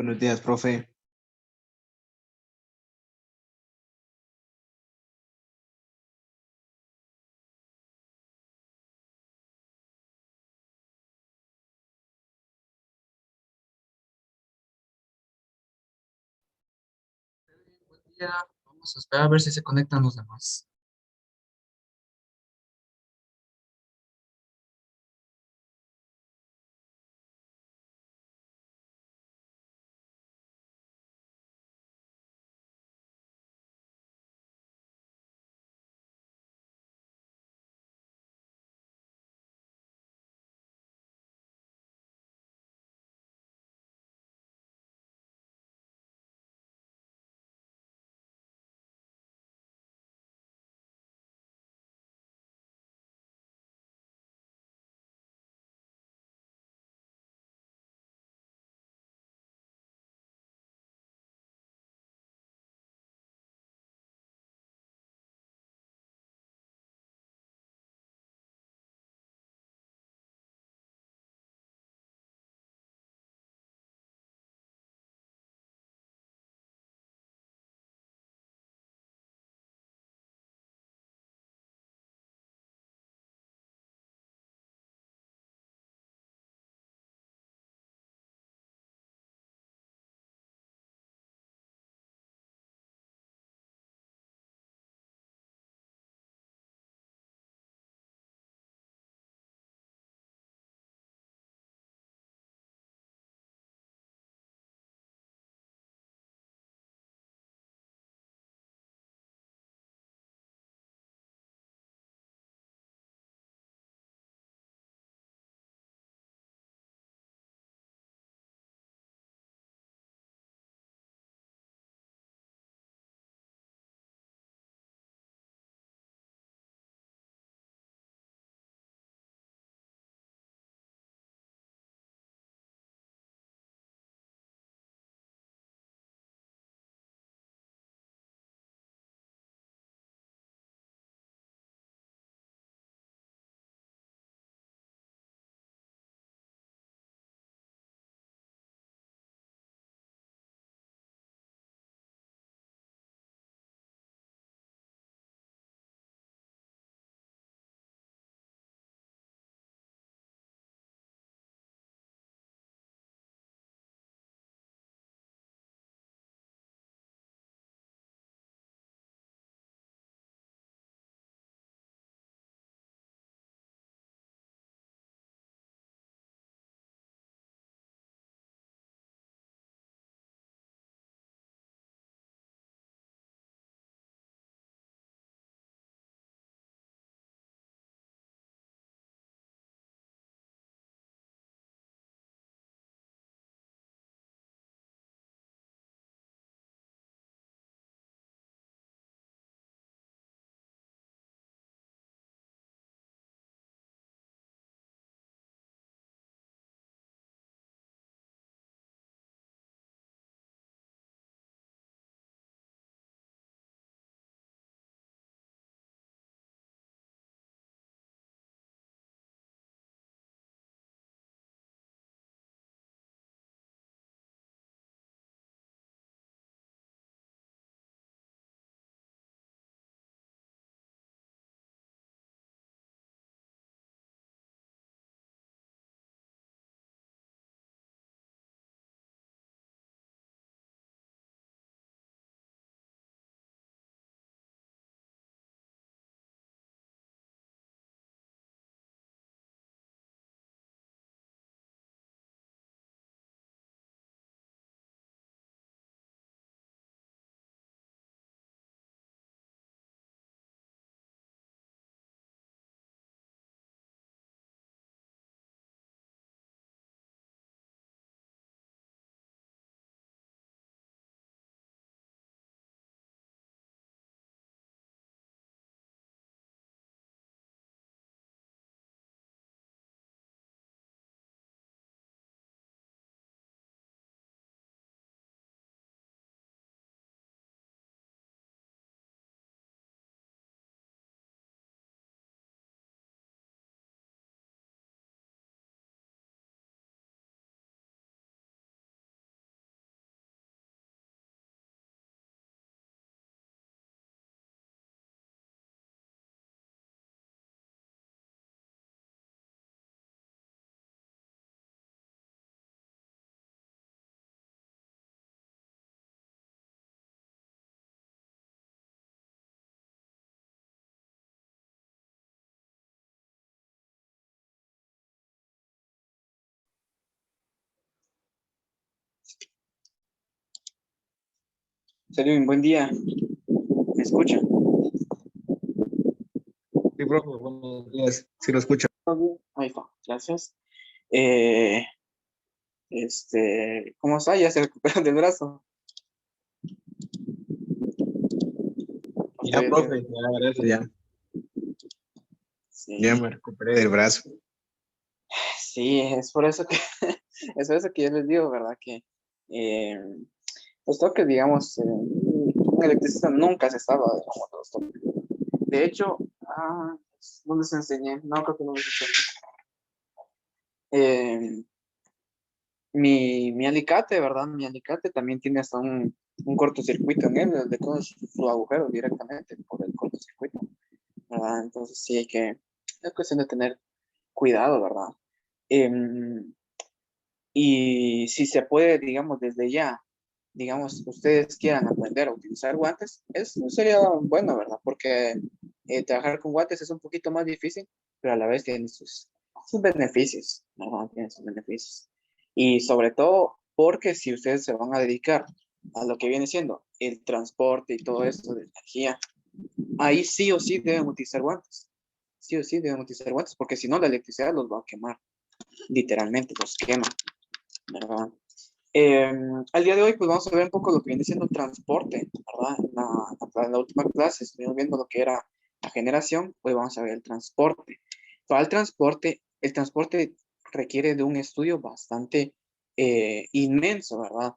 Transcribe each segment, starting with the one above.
Buenos días, profe. Buen día. Vamos a esperar a ver si se conectan los demás. Salut, buen día. ¿Me escucha? Sí, profe, buenos días. Sí, lo escucho. Ahí está, gracias. Eh, ¿Cómo está? ¿Ya se recuperó del brazo? Ya, Todavía profe, tiene- ya, gracias, ya. Ya Sí, me recuperé del brazo. sí, es por eso que, es por eso que yo les digo, ¿verdad? Que los toques, digamos, un electricista nunca se salva de los toques. De hecho, ¿dónde se enseñé? No, creo que no me enseñé. Eh, mi alicate, ¿verdad? Mi alicate también tiene hasta un cortocircuito en él, de todo su agujero directamente por el cortocircuito, ¿verdad? Entonces sí es cuestión de tener cuidado, ¿verdad? Em, y si se puede, digamos, desde ya, digamos, ustedes quieran aprender a utilizar guantes, eso sería bueno, ¿verdad? Porque trabajar con guantes es un poquito más difícil, pero a la vez tiene sus beneficios, ¿verdad? Tiene sus beneficios. Y sobre todo porque si ustedes se van a dedicar a lo que viene siendo el transporte y todo eso de energía, ahí sí o sí deben utilizar guantes. Sí o sí deben utilizar guantes, porque si no la electricidad los va a quemar, literalmente los quema, ¿verdad? Eh, al día de hoy, pues vamos a ver un poco lo que viene siendo el transporte, ¿verdad? En la última clase estuvimos viendo lo que era la generación, hoy vamos a ver el transporte. Para el transporte requiere de un estudio bastante inmenso, ¿verdad?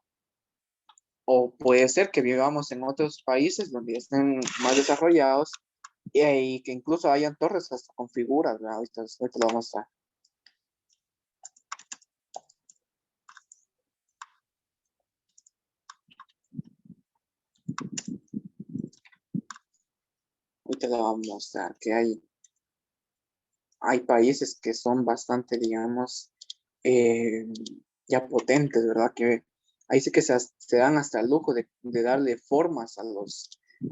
O puede ser que vivamos en otros países donde estén más desarrollados y que incluso hayan torres hasta con figuras, ¿verdad? Ahorita lo vamos a mostrar. Ahorita lo vamos a mostrar que hay países que son bastante, digamos, eh, ya potentes, ¿verdad? Que ahí sí que se dan hasta el lujo de darle formas a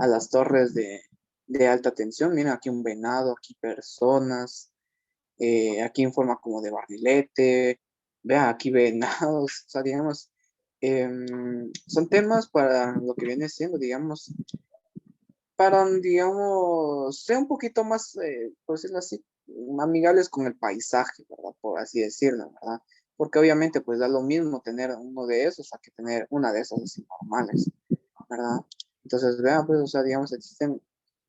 las torres de alta tensión. Miren, aquí un venado, aquí personas, aquí en forma como de barrilete, vea, aquí venados, o sea, digamos, son temas para lo que viene siendo, digamos, para, digamos, ser un poquito más, por decirlo así, amigables con el paisaje, ¿verdad? Por así decirlo, ¿verdad? Porque obviamente pues da lo mismo tener uno de esos a que tener una de esas así normales, ¿verdad? Entonces, vean, pues, o sea, digamos, existen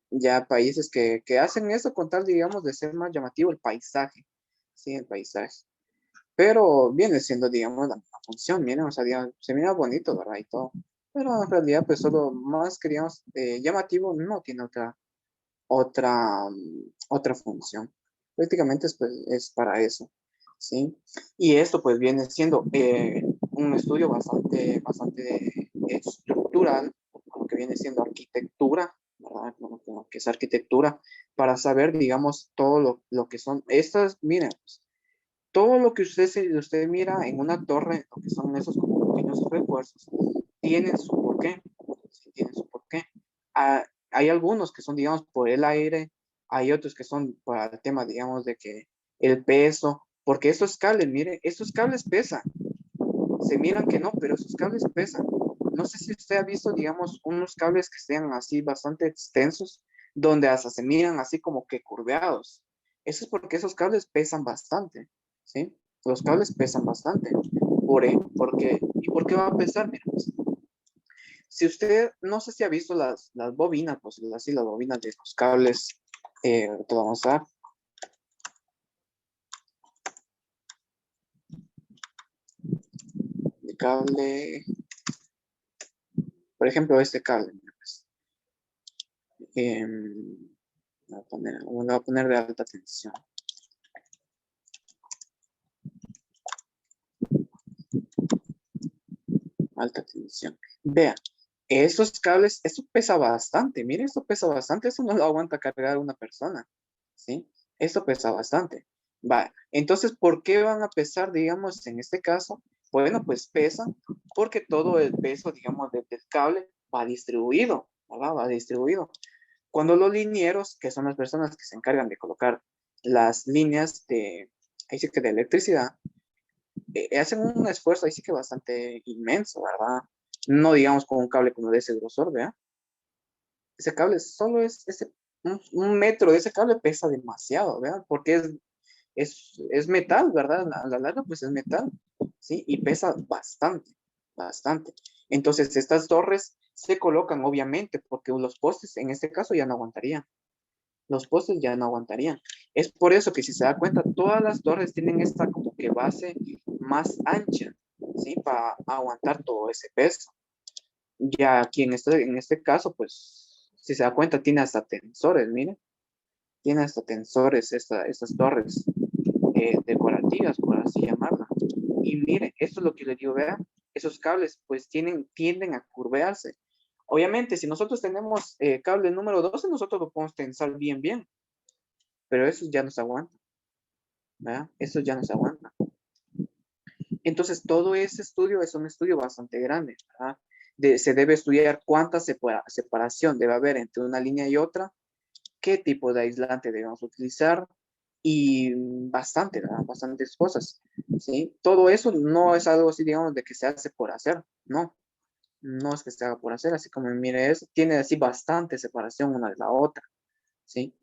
ya países que hacen eso con tal, digamos, de ser más llamativo el paisaje, ¿sí? El paisaje. Pero viene siendo, digamos, la misma función, miren, o sea, digamos, se mira bonito, ¿verdad? Y todo. Pero en realidad, pues solo más que, digamos, llamativo, no tiene otra función. Prácticamente es para eso, ¿sí? Y esto pues viene siendo un estudio bastante estructural, lo que viene siendo arquitectura, ¿verdad? Lo que es arquitectura, para saber, digamos, todo lo que son estas, miren, pues, todo lo que usted mira en una torre, lo que son esos como pequeños refuerzos, tienen su porqué, sí, tienen su porqué. Hay algunos que son, digamos, por el aire, hay otros que son para el tema, digamos, de que el peso, porque estos cables, mire, estos cables pesan, se miran que no, pero esos cables pesan. No sé si usted ha visto, digamos, unos cables que sean así bastante extensos, donde hasta se miran así como que curveados. Eso es porque esos cables pesan bastante, ¿sí? Los cables pesan bastante. ¿Y por qué va a pesar? Mira, pues, si usted, no sé si ha visto las bobinas, pues así las bobinas de los cables, te vamos a dar. De cable, por ejemplo, este cable, mira, pues, lo voy a poner de alta tensión. Alta tensión. Vea, estos cables, esto pesa bastante. Mire, esto pesa bastante. Esto no lo aguanta cargar una persona. ¿Sí? Esto pesa bastante. Va, entonces, ¿por qué van a pesar, digamos, en este caso? Bueno, pues pesan porque todo el peso, digamos, del cable va distribuido, ¿verdad? Va distribuido. Cuando los linieros, que son las personas que se encargan de colocar las líneas ahí sí que de electricidad, hacen un esfuerzo ahí sí que bastante inmenso, ¿verdad? No digamos con un cable como de ese grosor, ¿vea? Ese cable solo es, un metro de ese cable pesa demasiado, ¿verdad? Porque es metal, ¿verdad? A la larga, pues es metal, ¿sí? Y pesa bastante, bastante. Entonces, estas torres se colocan, obviamente, porque los postes en este caso ya no aguantarían. Los postes ya no aguantarían. Es por eso que si se da cuenta, todas las torres tienen esta como que base más ancha, ¿sí? Para aguantar todo ese peso. Ya aquí en este caso, pues, si se da cuenta, tiene hasta tensores, miren. Tiene hasta tensores estas torres decorativas, por así llamarla. Y mire, esto es lo que le digo, vean, esos cables pues tienden a curvearse. Obviamente, si nosotros tenemos cable número 12, nosotros lo podemos tensar bien, bien, pero eso ya no se aguanta, ¿verdad? Eso ya no se aguanta. Entonces, todo ese estudio es un estudio bastante grande, ¿verdad? Se debe estudiar cuánta separación debe haber entre una línea y otra, qué tipo de aislante debemos utilizar y bastante, ¿verdad? Bastantes cosas, ¿sí? Todo eso no es algo así, digamos, de que se hace por hacer, no, no es que se haga por hacer, así como mire eso, tiene así bastante separación una de la otra, ¿sí?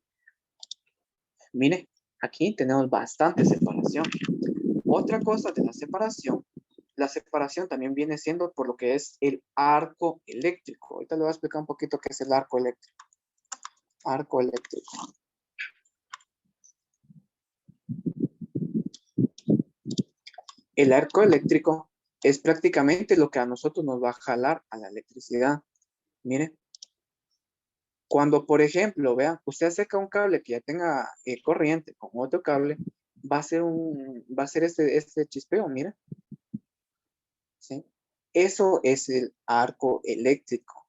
Mire, aquí tenemos bastante separación. Otra cosa de la separación también viene siendo por lo que es el arco eléctrico. Ahorita le voy a explicar un poquito qué es el arco eléctrico. Arco eléctrico. El arco eléctrico es prácticamente lo que a nosotros nos va a jalar a la electricidad. Mire, cuando por ejemplo, vea, usted acerca un cable que ya tenga corriente con otro cable, va a ser este chispeo, mire, ¿sí? Eso es el arco eléctrico.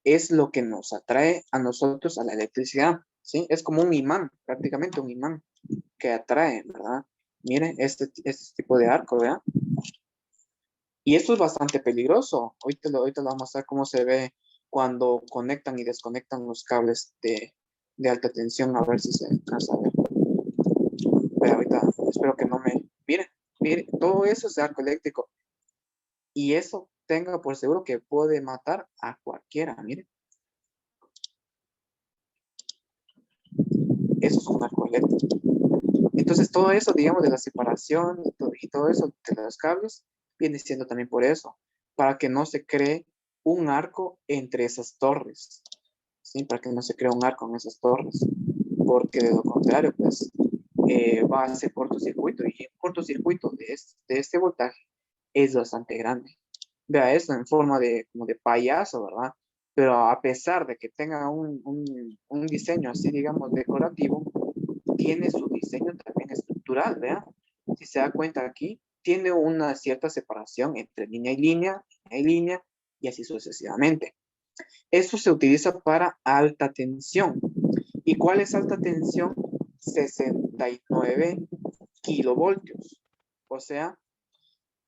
Es lo que nos atrae a nosotros a la electricidad, ¿sí? Es como un imán, prácticamente un imán que atrae, ¿verdad? Mire, este tipo de arco, ¿verdad? Y esto es bastante peligroso. Ahorita lo vamos a mostrar cómo se ve cuando conectan y desconectan los cables de alta tensión, a ver si se alcanza a ver. Pero ahorita espero que no me... Mire, todo eso es arco eléctrico. Y eso tenga por seguro que puede matar a cualquiera, mire. Eso es un arco eléctrico. Entonces todo eso, digamos, de la separación y todo eso de los cables, viene siendo también por eso, para que no se cree un arco entre esas torres, ¿sí? Para que no se cree un arco en esas torres, porque de lo contrario, pues, va a ser cortocircuito, y el cortocircuito de este voltaje es bastante grande. Vea eso en forma de, como de payaso, ¿verdad? Pero a pesar de que tenga un diseño así, digamos, decorativo, tiene su diseño también estructural, ¿vea? Si se da cuenta aquí, tiene una cierta separación entre línea y línea, y así sucesivamente. Esto se utiliza para alta tensión. ¿Y cuál es alta tensión? 69 kilovoltios, o sea,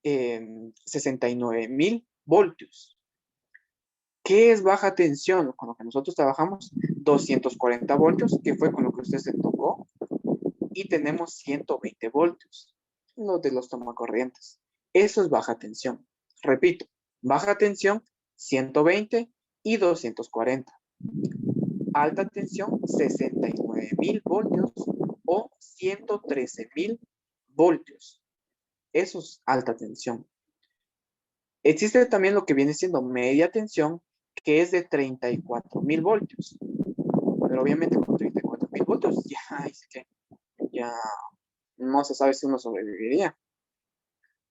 69,000 voltios. ¿Qué es baja tensión? Con lo que nosotros trabajamos, 240 voltios, que fue con lo que usted se tocó, y tenemos 120 voltios, los de los tomacorrientes. Eso es baja tensión. Repito, baja tensión 120 y 240. Alta tensión 69,000 voltios o 113,000 voltios. Eso es alta tensión. Existe también lo que viene siendo media tensión, que es de 34,000 voltios. Pero obviamente con 34,000 voltios ya no se sabe si uno sobreviviría.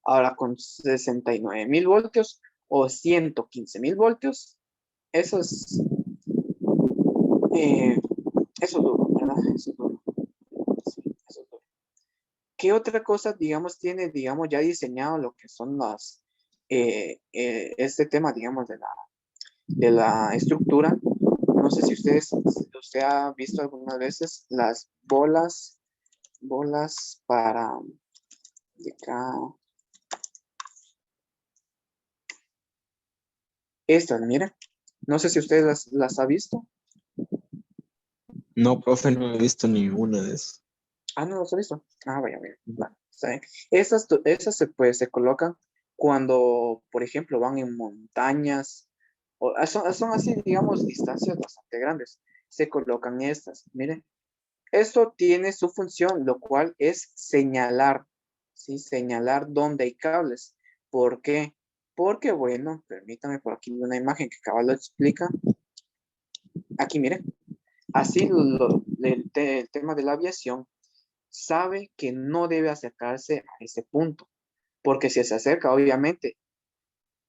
Ahora con 69,000 voltios o 115,000 voltios, eso es, eh, eso es duro, ¿verdad? Eso es duro. Sí, eso es duro. ¿Qué otra cosa, digamos, tiene, digamos, ya diseñado lo que son este tema, digamos, de la estructura? No sé si usted ha visto algunas veces las bolas para, de acá, estas, miren. No sé si usted las ha visto. No, profe, no he visto ninguna de esas. Ah, no las ha visto. Ah, vaya, vaya. Va. ¿saben? Esas se colocan cuando, por ejemplo, van en montañas, o son así, digamos, distancias bastante grandes. Se colocan estas, miren. Esto tiene su función, lo cual es señalar, ¿sí? Señalar dónde hay cables. ¿Por qué? Porque, bueno, permítame por aquí una imagen que cabal lo explica. Aquí, miren. Así el tema de la aviación sabe que no debe acercarse a ese punto, porque si se acerca, obviamente,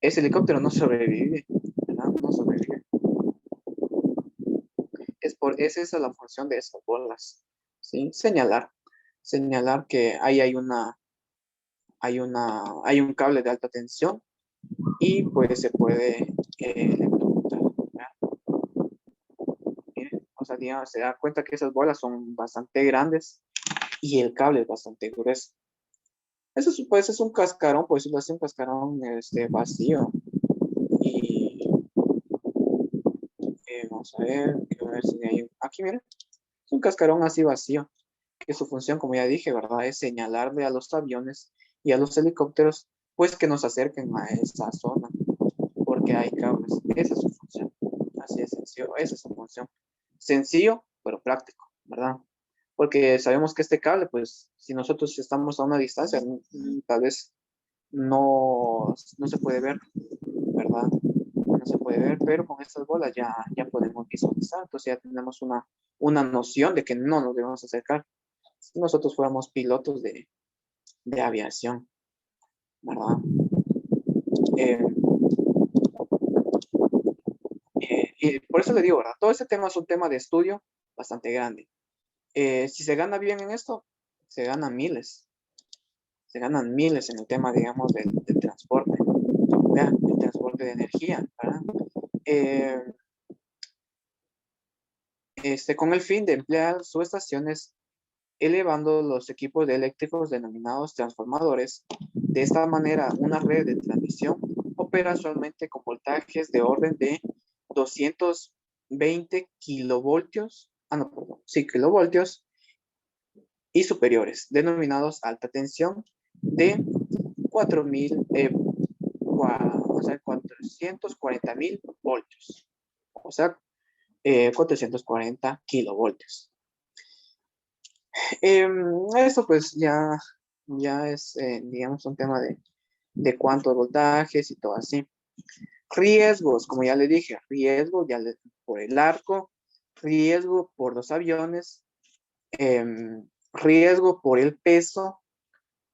ese helicóptero no sobrevive, ¿verdad? No sobrevive. Es esa la función de esas bolas, ¿sí? Señalar que ahí hay un cable de alta tensión y pues se puede electrocutar, ¿verdad? Miren, o sea, digamos, se da cuenta que esas bolas son bastante grandes y el cable es bastante grueso. Eso pues es un cascarón, pues lo hace un cascarón vacío. Y vamos a ver si hay, aquí miren, es un cascarón así vacío, que su función, como ya dije, ¿verdad? Es señalarle a los aviones y a los helicópteros, pues que nos acerquen a esa zona, porque hay cables. Esa es su función. Así es sencillo, esa es su función. Sencillo, pero práctico, ¿verdad? Porque sabemos que este cable, pues, si nosotros estamos a una distancia, tal vez no se puede ver, ¿verdad? No se puede ver, pero con estas bolas ya podemos visualizar, entonces ya tenemos una noción de que no nos debemos acercar. Si nosotros fuéramos pilotos de aviación, ¿verdad? Eh, y por eso le digo, ¿verdad? Todo este tema es un tema de estudio bastante grande. Si se gana bien en esto, se ganan miles. Se ganan miles en el tema, digamos, del transporte, ¿verdad? El transporte de energía, ¿verdad? Eh, con el fin de emplear subestaciones elevando los equipos de eléctricos denominados transformadores. De esta manera, una red de transmisión opera usualmente con voltajes de orden de 220 kilovoltios, no, perdón, sí, kilovoltios y superiores, denominados alta tensión, de 4.000, o sea, 440.000 voltios, o sea, 440 kilovoltios. Eso pues ya es, digamos, un tema de cuántos voltajes y todo así. Riesgos, como ya le dije, por el arco, riesgo por los aviones, riesgo por el peso,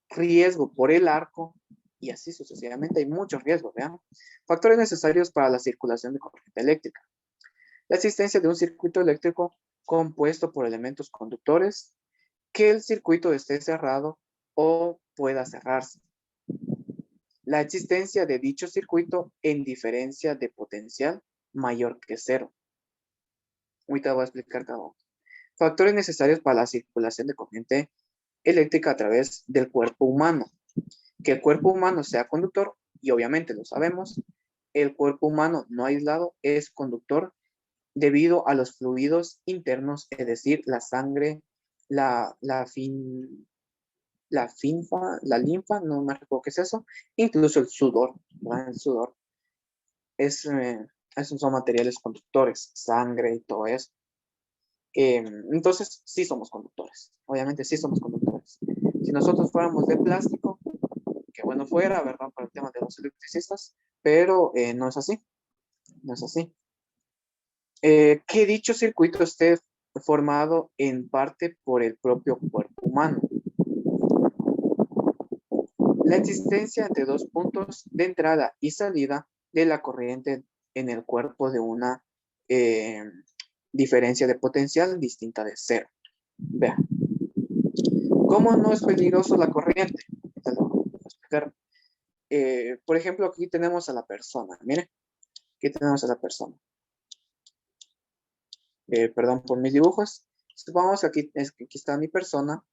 riesgo por el arco y así sucesivamente. Hay muchos riesgos, ¿vean? Factores necesarios para la circulación de corriente eléctrica. La existencia de un circuito eléctrico compuesto por elementos conductores, que el circuito esté cerrado o pueda cerrarse. La existencia de dicho circuito en diferencia de potencial mayor que cero. Ahorita voy a explicar cada uno. Factores necesarios para la circulación de corriente eléctrica a través del cuerpo humano. Que el cuerpo humano sea conductor, y obviamente lo sabemos, el cuerpo humano no aislado es conductor debido a los fluidos internos, es decir, la sangre, la, la, fin, la linfa, no me recuerdo qué es eso, incluso el sudor, ¿verdad? El sudor es, esos son materiales conductores, sangre y todo eso. Entonces, sí somos conductores, obviamente sí somos conductores. Si nosotros fuéramos de plástico, que bueno fuera, ¿verdad? Para el tema de los electricistas, pero no es así, no es así. Que dicho circuito esté formado en parte por el propio cuerpo humano. La existencia de dos puntos de entrada y salida de la corriente en el cuerpo de una diferencia de potencial distinta de cero. Vean, ¿cómo no es peligroso la corriente? Te lo voy a explicar. Por ejemplo, aquí tenemos a la persona. Miren, aquí tenemos a la persona. Perdón por mis dibujos. Supongamos que aquí está mi persona.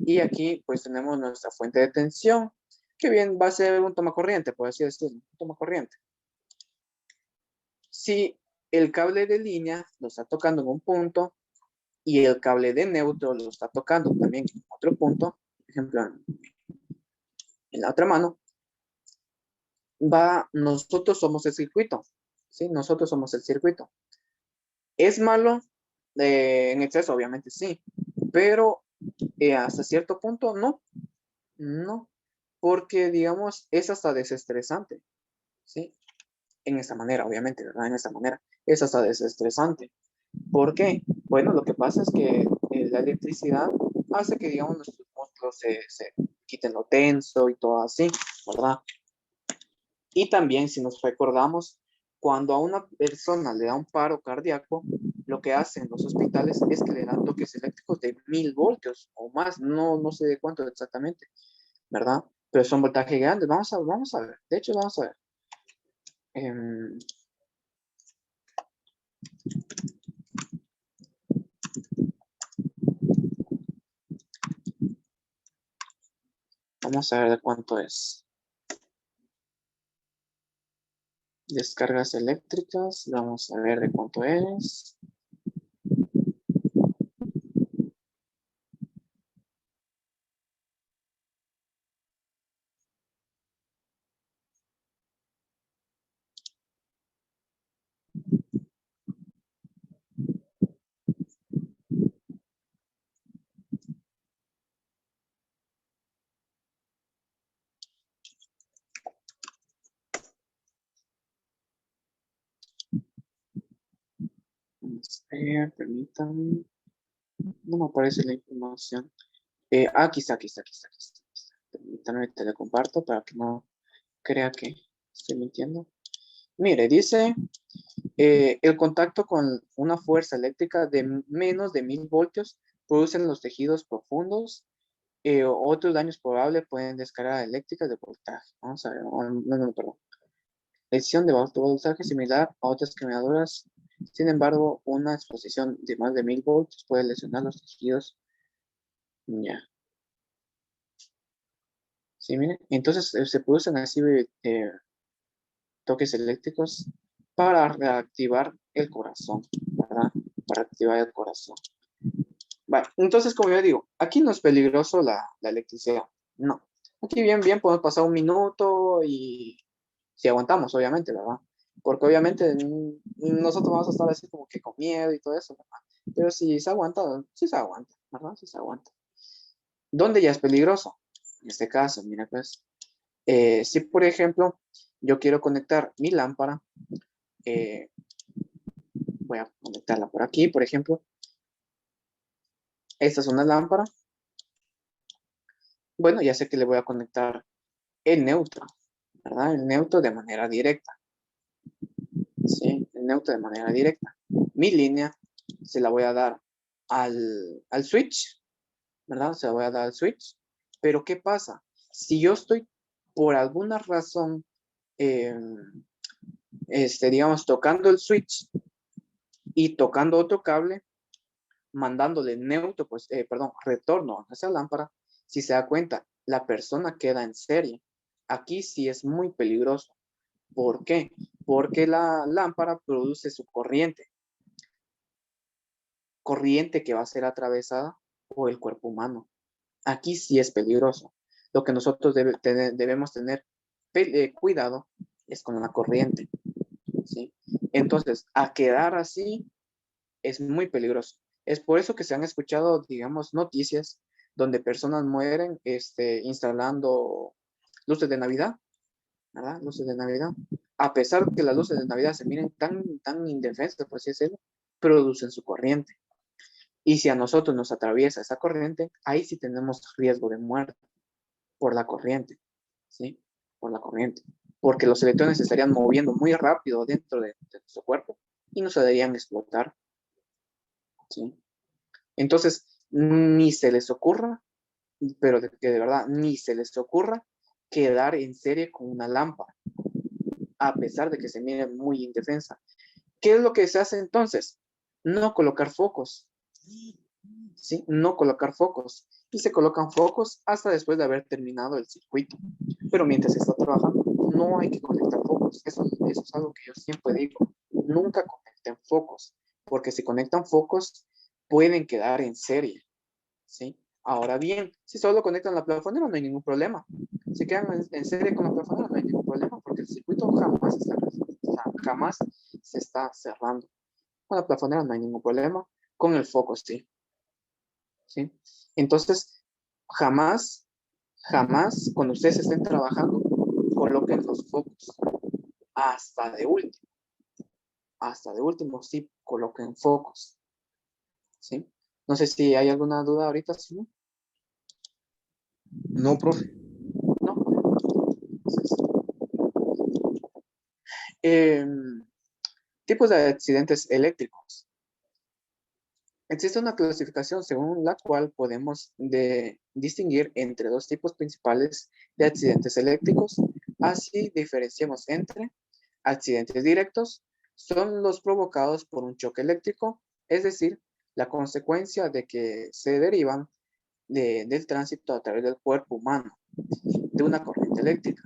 Y aquí pues tenemos nuestra fuente de tensión, que bien va a ser un tomacorriente, por así decirlo, un tomacorriente. Si el cable de línea lo está tocando en un punto y el cable de neutro lo está tocando también en otro punto, ejemplo, en la otra mano, nosotros somos el circuito, ¿sí? Nosotros somos el circuito. ¿Es malo? En exceso, obviamente sí, pero hasta cierto punto no, no, porque digamos es hasta desestresante, ¿sí? En esta manera, obviamente, ¿verdad? En esta manera es hasta desestresante. ¿Por qué? Bueno, lo que pasa es que la electricidad hace que, digamos, nuestros músculos se quiten lo tenso y todo así, ¿verdad? Y también, si nos recordamos, cuando a una persona le da un paro cardíaco, lo que hacen los hospitales es que le dan toques eléctricos de 1000 voltios o más, no sé de cuánto exactamente, ¿verdad? Pero son voltajes grandes. Vamos a ver. De hecho, vamos a ver. Em, vamos a ver de cuánto es. Descargas eléctricas. Vamos a ver de cuánto es. Vamos a ver, permítanme. No me aparece la información. Aquí está. Permítanme, te lo comparto para que no crea que estoy mintiendo. Mire, dice el contacto con una fuerza eléctrica de menos de 1000 voltios producen los tejidos profundos. Otros daños probables pueden descargar eléctricas de voltaje. Vamos a ver, no, perdón. Lesión de bajo voltaje similar a otras quemaduras. Sin embargo, una exposición de más de 1000 voltios puede lesionar los tejidos. Ya. Sí, miren. Entonces se producen así toques eléctricos para reactivar el corazón, ¿verdad? Para activar el corazón. Vale, entonces, como yo digo, aquí no es peligroso la electricidad. No. Aquí bien podemos pasar un minuto y si aguantamos, obviamente, ¿verdad? Porque obviamente nosotros vamos a estar así como que con miedo y todo eso, ¿verdad? Pero si se aguanta, sí se aguanta, ¿verdad? Sí se aguanta. ¿Dónde ya es peligroso? En este caso, mira, pues, si por ejemplo yo quiero conectar mi lámpara, eh, voy a conectarla por aquí, por ejemplo, esta es una lámpara, bueno, ya sé que le voy a conectar el neutro, ¿verdad? El neutro de manera directa, ¿sí? El neutro de manera directa. Mi línea se la voy a dar al switch, ¿verdad? Se la voy a dar al switch, pero ¿qué pasa? Si yo estoy por alguna razón, eh, digamos, tocando el switch y tocando otro cable, mandándole neutro, pues, perdón, retorno a esa lámpara, si se da cuenta, la persona queda en serie. Aquí sí es muy peligroso. ¿Por qué? Porque la lámpara produce su corriente que va a ser atravesada por el cuerpo humano. Aquí sí es peligroso. Lo que nosotros debemos tener cuidado es con la corriente, ¿sí? Entonces, a quedar así es muy peligroso. Es por eso que se han escuchado, digamos, noticias donde personas mueren instalando luces de Navidad, ¿verdad? Luces de Navidad. A pesar de que las luces de Navidad se miren tan indefensas, por así decirlo, producen su corriente. Y si a nosotros nos atraviesa esa corriente, ahí sí tenemos riesgo de muerte por la corriente, ¿sí? Por la corriente. Porque los electrones se estarían moviendo muy rápido dentro de nuestro cuerpo y nos deberían explotar, ¿sí? Entonces, ni se les ocurra, pero que de verdad, ni se les ocurra quedar en serie con una lámpara, a pesar de que se mire muy indefensa. ¿Qué es lo que se hace entonces? No colocar focos, ¿sí? No colocar focos. Y se colocan focos hasta después de haber terminado el circuito. Pero mientras se está trabajando, no hay que conectar focos. Eso es algo que yo siempre digo. Nunca conecten focos, porque si conectan focos, pueden quedar en serie, ¿sí? Ahora bien, si solo conectan la plafonera no hay ningún problema. Si quedan en serie con la plafonera no hay ningún problema porque el circuito jamás se está cerrando. Con la plafonera no hay ningún problema. Con el foco sí. ¿Sí? Entonces, jamás, cuando ustedes estén trabajando, coloquen los focos. Hasta de último. Hasta de último, sí, coloquen focos. ¿Sí? No sé si hay alguna duda ahorita, ¿sí? No, profe. No. Entonces, eh, tipos de accidentes eléctricos. Existe una clasificación según la cual podemos distinguir entre dos tipos principales de accidentes eléctricos. Así diferenciamos entre accidentes directos, son los provocados por un choque eléctrico, es decir, la consecuencia de que se derivan del tránsito a través del cuerpo humano de una corriente eléctrica.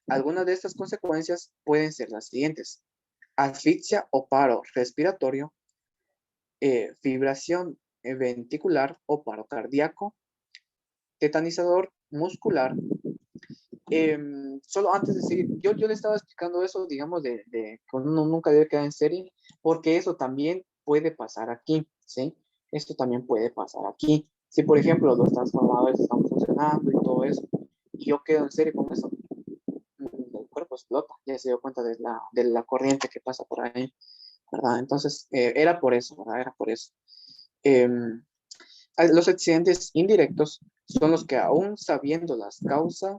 Algunas de estas consecuencias pueden ser las siguientes: asfixia o paro respiratorio, fibración ventricular o paro cardíaco, tetanizador muscular. Solo antes de seguir, yo le estaba explicando eso, digamos, de que uno nunca debe quedar en serie, porque eso también puede pasar aquí, ¿sí? Esto también puede pasar aquí. Si, por ejemplo, los transformadores están funcionando y todo eso, y yo quedo en serie con eso, el cuerpo explota, ya se dio cuenta de la corriente que pasa por ahí, ¿verdad? Entonces, era por eso, ¿verdad? Era por eso. Eh, los accidentes indirectos son los que, aún sabiendo las causas,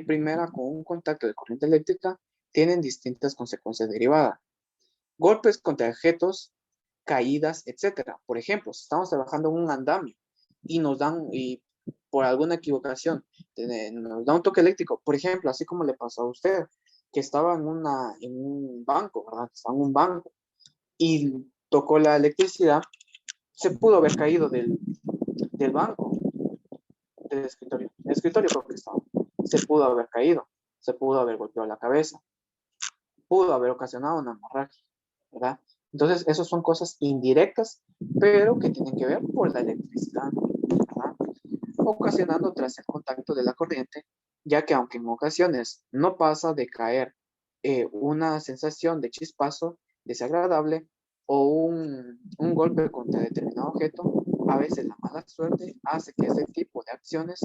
primera con un contacto de corriente eléctrica, tienen distintas consecuencias derivadas. Golpes contra objetos, caídas, etcétera. Por ejemplo, si estamos trabajando en un andamio y por alguna equivocación nos da un toque eléctrico, por ejemplo, así como le pasó a usted, que estaba en un banco, ¿verdad? Estaba en un banco y tocó la electricidad, se pudo haber caído del banco, del escritorio. El escritorio creo que estaba. Se pudo haber caído, se pudo haber golpeado la cabeza, pudo haber ocasionado una hemorragia, ¿verdad? Entonces, esas son cosas indirectas, pero que tienen que ver por la electricidad, ¿verdad? Ocasionando tras el contacto de la corriente, ya que aunque en ocasiones no pasa de caer una sensación de chispazo desagradable o un golpe contra determinado objeto, a veces la mala suerte hace que ese tipo de acciones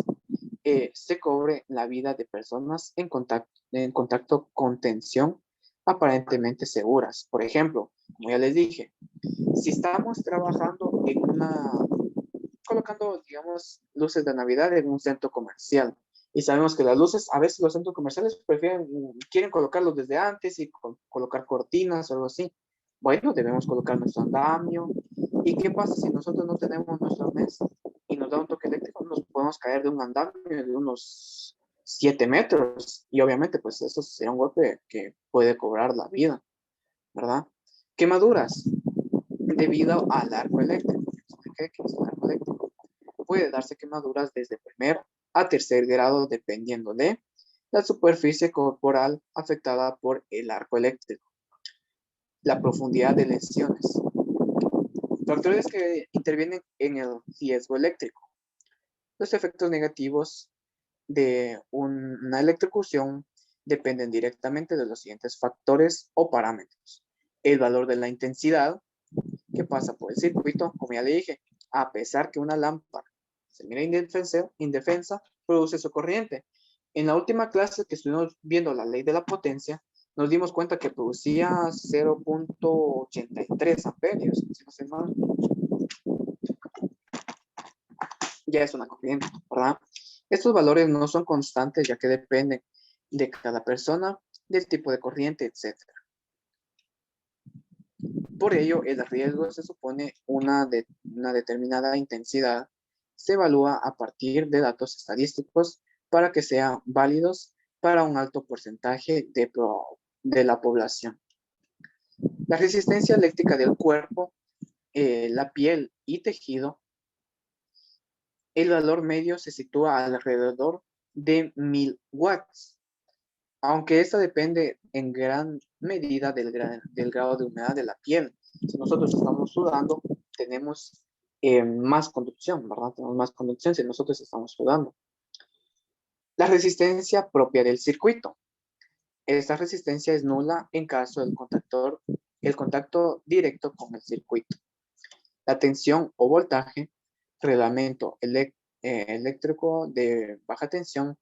se cobre la vida de personas en contacto con tensión aparentemente seguras. Por ejemplo, como ya les dije, si estamos trabajando colocando, digamos, luces de Navidad en un centro comercial, y sabemos que las luces, a veces los centros comerciales quieren colocarlos desde antes y colocar cortinas o algo así. Bueno, debemos colocar nuestro andamio. ¿Y qué pasa si nosotros no tenemos nuestro mes y nos da un toque eléctrico? Nos podemos caer de un andamio de unos 7 metros y obviamente pues eso sería un golpe que puede cobrar la vida, ¿verdad? Quemaduras debido al arco eléctrico. ¿Qué es el arco eléctrico? Puede darse quemaduras desde primer a tercer grado dependiendo de la superficie corporal afectada por el arco eléctrico, la profundidad de lesiones, factores que intervienen en el riesgo eléctrico. Los efectos negativos de una electrocución dependen directamente de los siguientes factores o parámetros: el valor de la intensidad que pasa por el circuito, como ya le dije, a pesar que una lámpara se mira indefensa, produce su corriente. En la última clase que estuvimos viendo la ley de la potencia, nos dimos cuenta que producía 0.83 amperios, si no sé mal. Ya es una corriente, ¿verdad? Estos valores no son constantes, ya que dependen de cada persona, del tipo de corriente, etc. Por ello, el riesgo se supone una determinada intensidad, se evalúa a partir de datos estadísticos para que sean válidos para un alto porcentaje de la población. La resistencia eléctrica del cuerpo, la piel y tejido, el valor medio se sitúa alrededor de 1000 watts, aunque esta depende en gran medida del grado de humedad de la piel. Si nosotros estamos sudando, tenemos más conducción, ¿verdad? Tenemos más conducción si nosotros estamos sudando. La resistencia propia del circuito. Esta resistencia es nula en caso del el contacto directo con el circuito. La tensión o voltaje, reglamento eléctrico de baja tensión,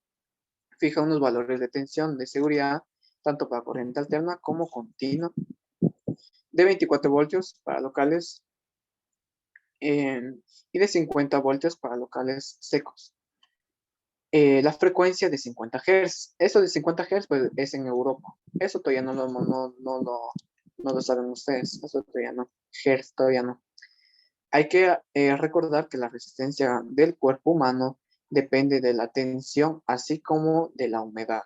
fija unos valores de tensión de seguridad, tanto para corriente alterna como continua, de 24 voltios para locales y de 50 voltios para locales secos. La frecuencia de 50 Hz. Eso de 50 Hz pues, es en Europa. Eso todavía no lo saben ustedes. Eso todavía no. Hertz todavía no. Hay que recordar que la resistencia del cuerpo humano depende de la tensión, así como de la humedad.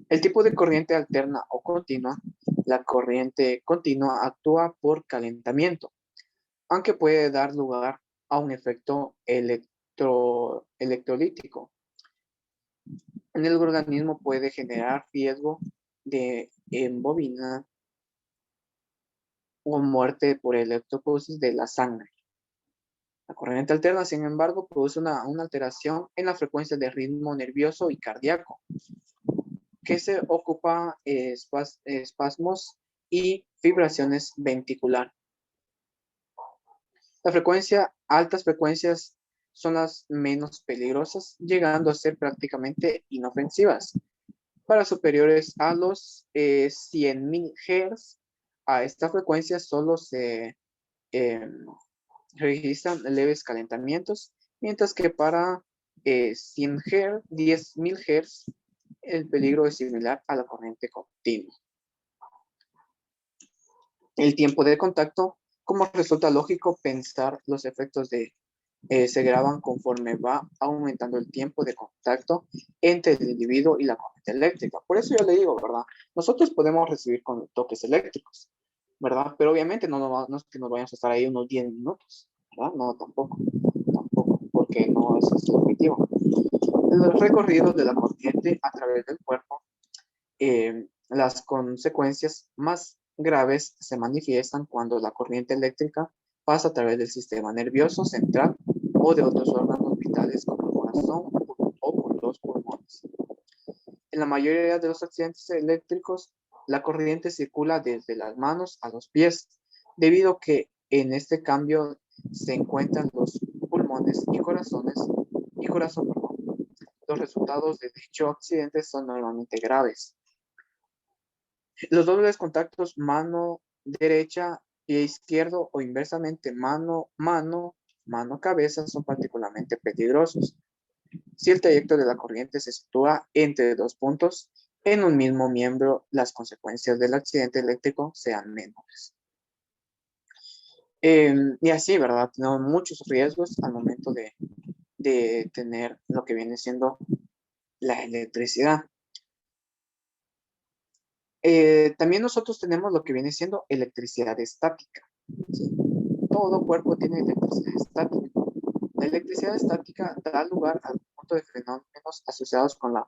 El tipo de corriente alterna o continua. La corriente continua actúa por calentamiento, aunque puede dar lugar a un efecto electrolítico. En el organismo puede generar riesgo de embobina o muerte por electroposis de la sangre. La corriente alterna, sin embargo, produce una alteración en la frecuencia de ritmo nervioso y cardíaco, que se ocupa espasmos y vibraciones ventricular. Altas frecuencias son las menos peligrosas, llegando a ser prácticamente inofensivas. Para superiores a los 100.000 Hz, a esta frecuencia solo se registran leves calentamientos, mientras que para 100 Hz, 10.000 Hz, el peligro es similar a la corriente continua. El tiempo de contacto, como resulta lógico pensar, los efectos se graban conforme va aumentando el tiempo de contacto entre el individuo y la corriente eléctrica. Por eso yo le digo, ¿verdad? Nosotros podemos recibir con toques eléctricos, ¿verdad? Pero obviamente no es que nos vayamos a estar ahí unos 10 minutos, ¿verdad? No, tampoco, porque no es el objetivo. El recorrido de la corriente a través del cuerpo, las consecuencias más graves se manifiestan cuando la corriente eléctrica pasa a través del sistema nervioso central o de otros órganos vitales como el corazón o por los pulmones. En la mayoría de los accidentes eléctricos, la corriente circula desde las manos a los pies, debido a que en este cambio se encuentran los pulmones y corazón. Los resultados de dicho accidente son normalmente graves. Los dobles contactos mano derecha, pie izquierdo o inversamente mano cabeza son particularmente peligrosos. Si el trayecto de la corriente se sitúa entre dos puntos en un mismo miembro, las consecuencias del accidente eléctrico sean menores. Y así, ¿verdad? Tenemos muchos riesgos al momento de tener lo que viene siendo la electricidad. También nosotros tenemos lo que viene siendo electricidad estática. ¿Sí? Todo cuerpo tiene electricidad estática. La electricidad estática da lugar al conjunto de fenómenos asociados con la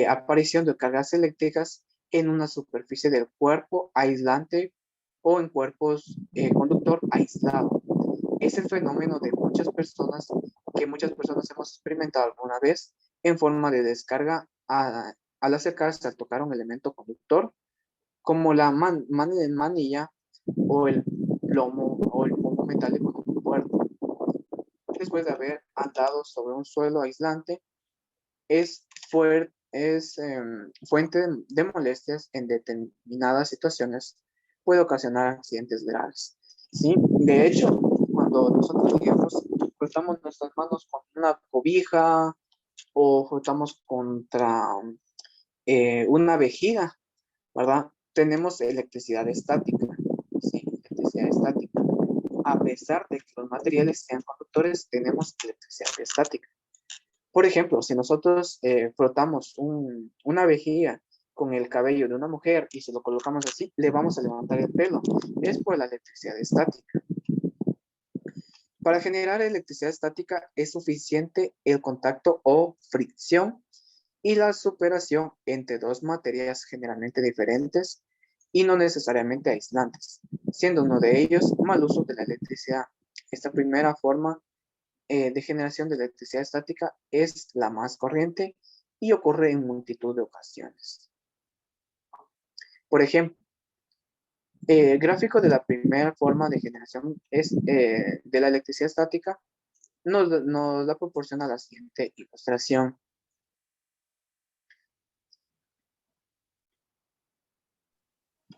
aparición de cargas eléctricas en una superficie del cuerpo aislante o en cuerpos conductor aislado. Es el fenómeno de muchas personas hemos experimentado alguna vez en forma de descarga al acercarse al tocar un elemento conductor como la manilla o el pomo metálico de un puerto. Después de haber andado sobre un suelo aislante, es fuente de molestias en determinadas situaciones, puede ocasionar accidentes graves. ¿Sí? De hecho, cuando nosotros, digamos, frotamos nuestras manos con una cobija o frotamos contra una vejiga, ¿verdad? Tenemos electricidad estática. Sí, electricidad estática. A pesar de que los materiales sean conductores, tenemos electricidad estática. Por ejemplo, si nosotros frotamos una vejiga con el cabello de una mujer y se lo colocamos así, le vamos a levantar el pelo. Es por la electricidad estática. Para generar electricidad estática es suficiente el contacto o fricción y la superación entre dos materias generalmente diferentes y no necesariamente aislantes, siendo uno de ellos mal uso de la electricidad. Esta primera forma de generación de electricidad estática es la más corriente y ocurre en multitud de ocasiones. Por ejemplo, el gráfico de la primera forma de generación de la electricidad estática nos la proporciona la siguiente ilustración.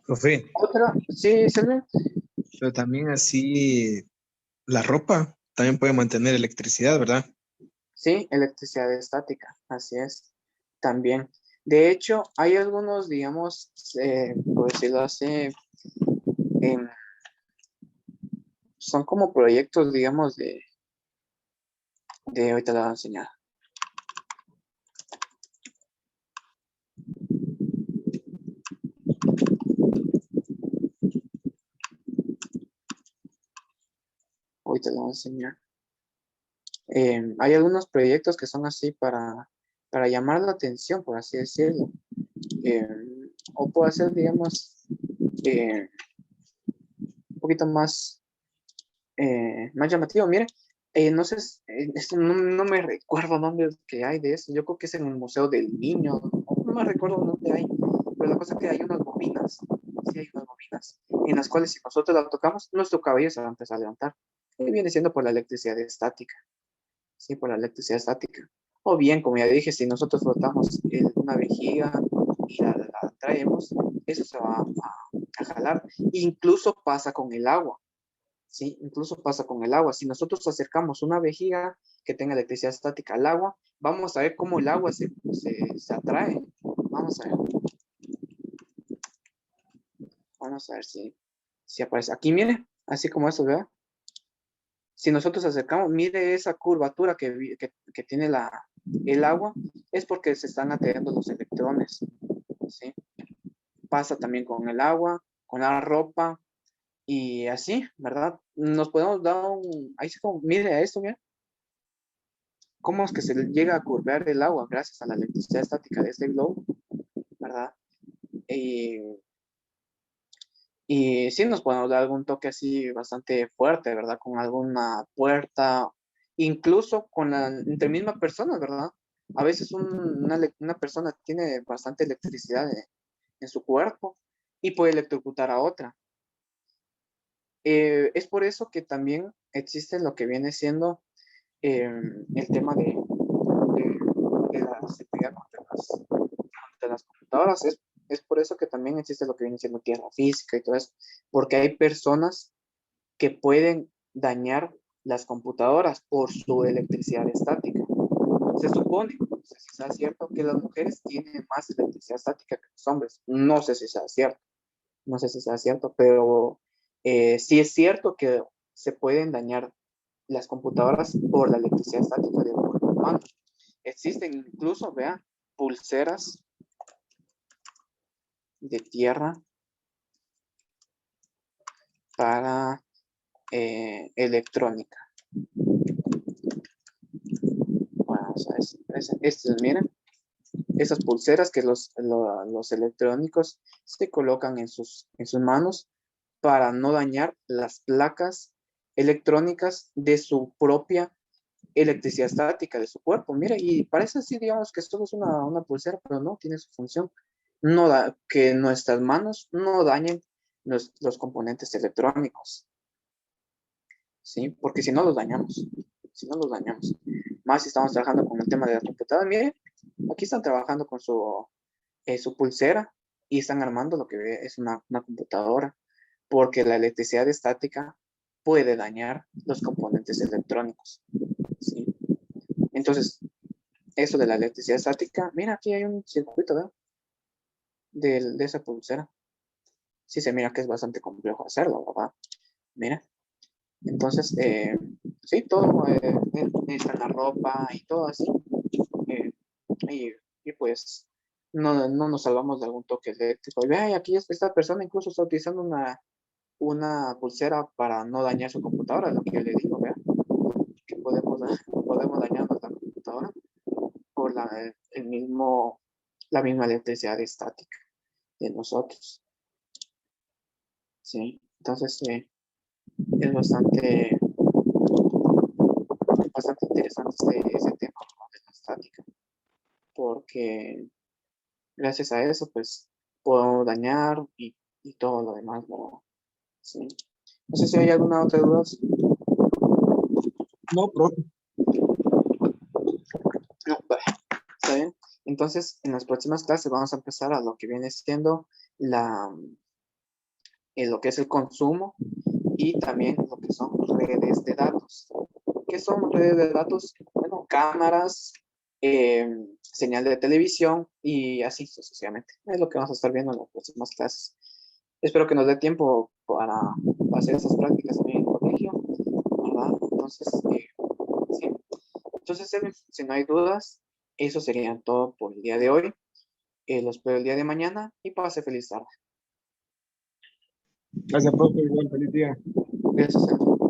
Profe, Otra, sí, Silvia. pero también así la ropa también puede mantener electricidad, ¿verdad? Sí, electricidad estática, así es, también. De hecho, hay algunos, digamos, por decirlo así, em, son como proyectos, digamos, ahorita lo voy a enseñar. Ahorita lo voy a enseñar. Hay algunos proyectos que son así para llamar la atención, por así decirlo. O puede ser, digamos, un poquito más llamativo. Mire, no sé, esto no me recuerdo dónde es que hay de eso. Yo creo que es en el Museo del Niño. No me recuerdo dónde hay. Pero la cosa es que hay unas bobinas. Sí, hay unas bobinas. En las cuales si nosotros las tocamos, nuestro cabello se va a empezar a levantar. Y viene siendo por la electricidad estática. Sí, por la electricidad estática. O bien, como ya dije, si nosotros frotamos una vejiga y la traemos, eso se va a jalar. Incluso pasa con el agua. ¿Sí? Incluso pasa con el agua. Si nosotros acercamos una vejiga que tenga electricidad estática al agua, vamos a ver cómo el agua se atrae. Vamos a ver. Vamos a ver si aparece. Aquí, mire, así como eso, ¿vea? Si nosotros acercamos, mire esa curvatura que tiene el agua, es porque se están atrayendo los electrones. ¿Sí? Pasa también con el agua, con la ropa y así, ¿verdad? Nos podemos dar ahí sí como, mire a esto, mira. ¿Cómo es que se llega a curvar el agua gracias a la electricidad estática de este globo? ¿Verdad? Y, y sí nos podemos dar algún toque así bastante fuerte, ¿verdad? Con alguna puerta, incluso entre mismas personas, ¿verdad? A veces una persona tiene bastante electricidad en su cuerpo y puede electrocutar a otra. Es por eso que también existe lo que viene siendo el tema de la seguridad contra las computadoras. Es por eso que también existe lo que viene siendo tierra física y todo eso, porque hay personas que pueden dañar las computadoras por su electricidad estática. Se supone, no sé si sea cierto, que las mujeres tienen más electricidad estática que los hombres. No sé si sea cierto, no sé si sea cierto, pero sí es cierto que se pueden dañar las computadoras por la electricidad estática del cuerpo humano. Existen incluso, vean, pulseras de tierra para electrónica. Bueno, miren, esas pulseras que los electrónicos se colocan en sus manos para no dañar las placas electrónicas de su propia electricidad estática de su cuerpo. Mira, y parece así, digamos, que esto es una pulsera, pero no, tiene su función. No que nuestras manos no dañen los componentes electrónicos, ¿sí? Porque si no los dañamos, si no los dañamos. Más si estamos trabajando con el tema de la computadora, mire, aquí están trabajando con su pulsera y están armando lo que es una computadora, porque la electricidad estática puede dañar los componentes electrónicos, ¿sí? Entonces, eso de la electricidad estática, mira, aquí hay un circuito, ¿verdad? De esa pulsera. Sí se mira que es bastante complejo hacerlo, ¿verdad? Mira. Entonces, sí, todo, está la ropa y todo así. eh, y pues no nos salvamos de algún toque eléctrico. Y vea, aquí esta persona incluso está utilizando una pulsera para no dañar su computadora, lo que yo le digo, vea, que podemos dañar nuestra computadora por la misma electricidad estática de nosotros. Sí, entonces es bastante interesante ese tema, ¿no? De la estática, porque gracias a eso, pues, puedo dañar y todo lo demás, ¿no? Sí. No sé si hay alguna otra duda. No, profe. No, vale, está bien. Entonces, en las próximas clases vamos a empezar a lo que viene siendo lo que es el consumo y también lo que son redes de datos. ¿Qué son redes de datos? Bueno, cámaras, señal de televisión y así sucesivamente. Es lo que vamos a estar viendo en las próximas clases. Espero que nos dé tiempo para hacer esas prácticas también en el colegio, ¿verdad? Entonces, sí. Entonces, Edwin, si no hay dudas, eso sería todo por el día de hoy. Los espero el día de mañana y pase feliz tarde. Gracias, profe. Igual, feliz día. Gracias, Edwin.